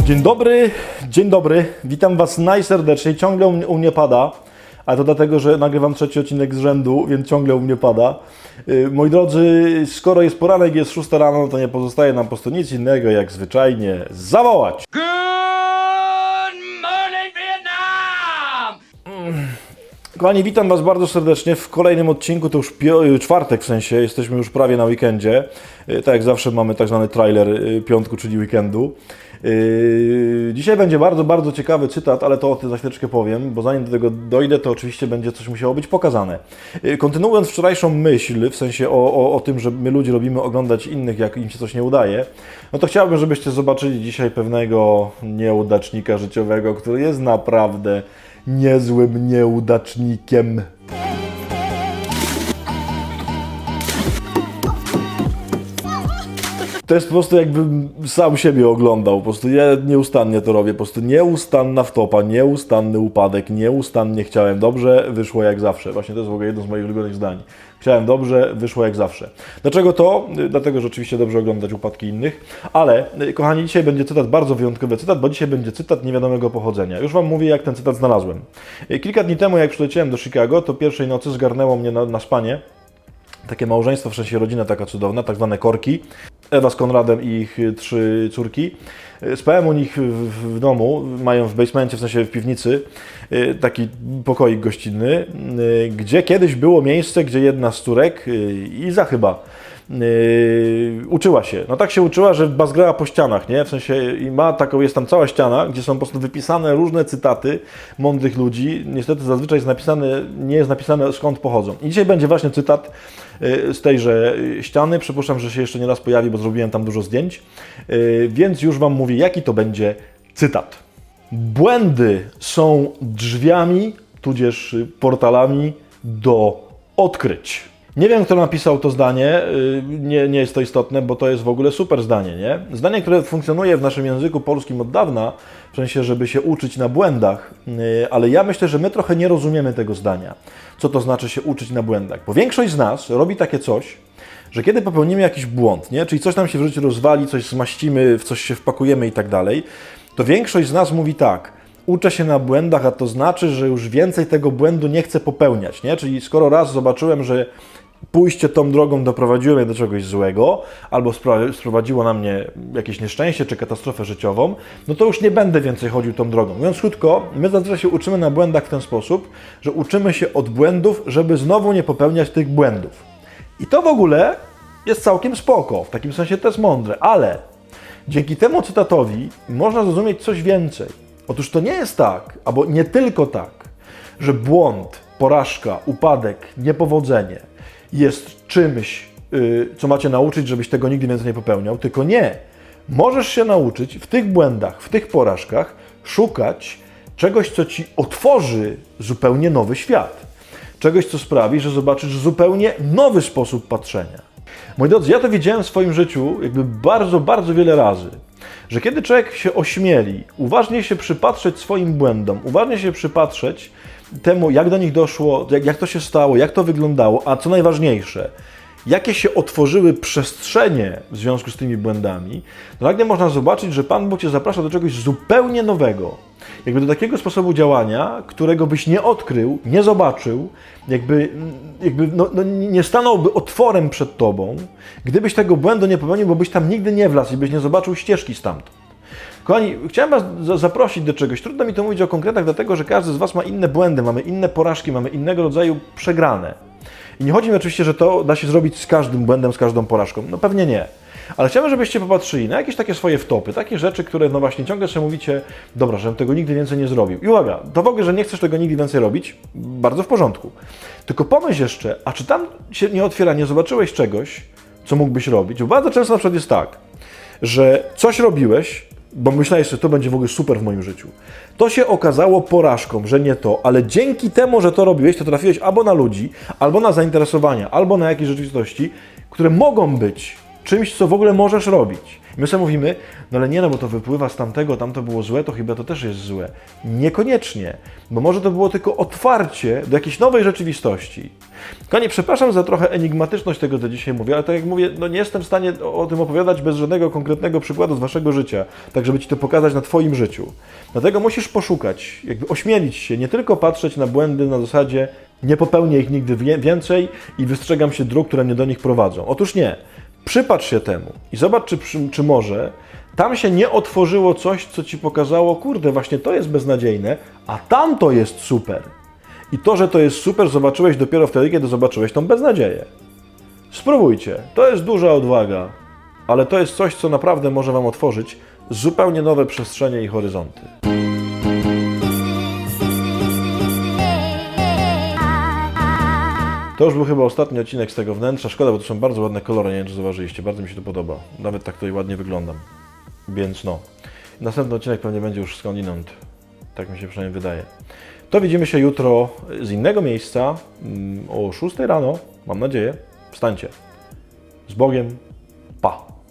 Dzień dobry, witam Was najserdeczniej, ciągle u mnie pada, ale to dlatego, że nagrywam trzeci odcinek z rzędu, więc ciągle u mnie pada. Moi drodzy, skoro jest poranek, jest 6 rano, to nie pozostaje nam po prostu nic innego, jak zwyczajnie zawołać. Good morning, Vietnam! Kochani, witam Was bardzo serdecznie w kolejnym odcinku, to już czwartek w sensie, jesteśmy już prawie na weekendzie. Tak jak zawsze mamy tak zwany trailer piątku, czyli weekendu. Dzisiaj będzie bardzo ciekawy cytat, ale to o tym za chwileczkę powiem, bo zanim do tego dojdę, to oczywiście będzie coś musiało być pokazane. Kontynuując wczorajszą myśl, w sensie o tym, że my ludzie lubimy oglądać innych, jak im się coś nie udaje, no to chciałbym, żebyście zobaczyli dzisiaj pewnego nieudacznika życiowego, który jest naprawdę niezłym nieudacznikiem. To jest po prostu jakbym sam siebie oglądał, po prostu ja nieustannie to robię, po prostu nieustanna wtopa, nieustanny upadek, nieustannie chciałem dobrze, wyszło jak zawsze. Właśnie to jest w ogóle jedno z moich ulubionych zdań. Chciałem dobrze, wyszło jak zawsze. Dlaczego to? Dlatego, że oczywiście dobrze oglądać upadki innych, ale kochani, dzisiaj będzie cytat, bardzo wyjątkowy cytat, bo dzisiaj będzie cytat niewiadomego pochodzenia. Już Wam mówię, jak ten cytat znalazłem. Kilka dni temu, jak przyleciałem do Chicago, to pierwszej nocy zgarnęło mnie na spanie takie małżeństwo, w sensie rodzina taka cudowna, tak zwane korki. Ewa z Konradem i ich 3 córki. Spałem u nich w domu, mają w basemencie, w sensie w piwnicy, taki pokoik gościnny, gdzie kiedyś było miejsce, gdzie jedna z córek, Iza chyba, uczyła się. No tak się uczyła, że bazgrała po ścianach, nie? W sensie i ma taką, jest tam cała ściana, gdzie są po prostu wypisane różne cytaty mądrych ludzi. Niestety zazwyczaj jest napisane, nie jest napisane, skąd pochodzą. I dzisiaj będzie właśnie cytat z tejże ściany. Przypuszczam, że się jeszcze nie raz pojawi, bo zrobiłem tam dużo zdjęć. Więc już Wam mówię, jaki to będzie cytat. Błędy są drzwiami, tudzież portalami do odkryć. Nie wiem, kto napisał to zdanie, nie jest to istotne, bo to jest w ogóle super zdanie, nie? Zdanie, które funkcjonuje w naszym języku polskim od dawna, w sensie, żeby się uczyć na błędach, ale ja myślę, że my trochę nie rozumiemy tego zdania. Co to znaczy się uczyć na błędach? Bo większość z nas robi takie coś, że kiedy popełnimy jakiś błąd, nie? Czyli coś nam się w życiu rozwali, coś zmaścimy, w coś się wpakujemy i tak dalej, to większość z nas mówi tak: uczę się na błędach, a to znaczy, że już więcej tego błędu nie chcę popełniać, nie? Czyli skoro raz zobaczyłem, że pójście tą drogą doprowadziło mnie do czegoś złego, albo sprowadziło na mnie jakieś nieszczęście czy katastrofę życiową, no to już nie będę więcej chodził tą drogą. Mówiąc krótko, my zazwyczaj się uczymy na błędach w ten sposób, że uczymy się od błędów, żeby znowu nie popełniać tych błędów. I to w ogóle jest całkiem spoko, w takim sensie to jest mądre, ale dzięki temu cytatowi można zrozumieć coś więcej. Otóż to nie jest tak, albo nie tylko tak, że błąd, porażka, upadek, niepowodzenie jest czymś, co macie nauczyć, żebyś tego nigdy więcej nie popełniał, tylko nie. Możesz się nauczyć w tych błędach, w tych porażkach szukać czegoś, co Ci otworzy zupełnie nowy świat. Czegoś, co sprawi, że zobaczysz zupełnie nowy sposób patrzenia. Moi drodzy, ja to widziałem w swoim życiu jakby bardzo wiele razy, że kiedy człowiek się ośmieli uważnie się przypatrzeć swoim błędom, uważnie się przypatrzeć temu, jak do nich doszło, jak to się stało, jak to wyglądało, a co najważniejsze, jakie się otworzyły przestrzenie w związku z tymi błędami, to nagle można zobaczyć, że Pan Bóg Cię zaprasza do czegoś zupełnie nowego. Jakby do takiego sposobu działania, którego byś nie odkrył, nie zobaczył, jakby nie stanąłby otworem przed Tobą, gdybyś tego błędu nie popełnił, bo byś tam nigdy nie wlazł i byś nie zobaczył ścieżki stamtąd. Kochani, chciałem Was zaprosić do czegoś. Trudno mi to mówić o konkretach, dlatego że każdy z Was ma inne błędy, mamy inne porażki, mamy innego rodzaju przegrane. I nie chodzi mi oczywiście, że to da się zrobić z każdym błędem, z każdą porażką. No pewnie nie. Ale chciałbym, żebyście popatrzyli na jakieś takie swoje wtopy, takie rzeczy, które no właśnie ciągle sobie mówicie, dobra, żebym tego nigdy więcej nie zrobił. I uwaga, to w ogóle, że nie chcesz tego nigdy więcej robić, bardzo w porządku. Tylko pomyśl jeszcze, a czy tam się nie otwiera, nie zobaczyłeś czegoś, co mógłbyś robić? Bo bardzo często na przykład jest tak, że coś robiłeś, bo myślałeś, że to będzie w ogóle super w moim życiu. To się okazało porażką, że nie to, ale dzięki temu, że to robiłeś, to trafiłeś albo na ludzi, albo na zainteresowania, albo na jakieś rzeczywistości, które mogą być czymś, co w ogóle możesz robić. My sobie mówimy, no ale nie, no bo to wypływa z tamtego, tamto było złe, to chyba to też jest złe. Niekoniecznie, bo może to było tylko otwarcie do jakiejś nowej rzeczywistości. Kochani, przepraszam za trochę enigmatyczność tego, co dzisiaj mówię, ale tak jak mówię, no nie jestem w stanie o tym opowiadać bez żadnego konkretnego przykładu z waszego życia, tak żeby ci to pokazać na twoim życiu. Dlatego musisz poszukać, jakby ośmielić się, nie tylko patrzeć na błędy na zasadzie nie popełnię ich nigdy więcej i wystrzegam się dróg, które mnie do nich prowadzą. Otóż nie. Przypatrz się temu i zobacz, czy może tam się nie otworzyło coś, co ci pokazało, kurde, właśnie to jest beznadziejne, a tamto jest super. I to, że to jest super, zobaczyłeś dopiero wtedy, kiedy zobaczyłeś tą beznadzieję. Spróbujcie. To jest duża odwaga, ale to jest coś, co naprawdę może wam otworzyć zupełnie nowe przestrzenie i horyzonty. To już był chyba ostatni odcinek z tego wnętrza. Szkoda, bo to są bardzo ładne kolory, nie wiem, czy zauważyliście. Bardzo mi się to podoba. Nawet tak tutaj ładnie wyglądam. Więc no. Następny odcinek pewnie będzie już skądinąd. Tak mi się przynajmniej wydaje. To widzimy się jutro z innego miejsca o 6 rano. Mam nadzieję. Wstańcie. Z Bogiem. Pa.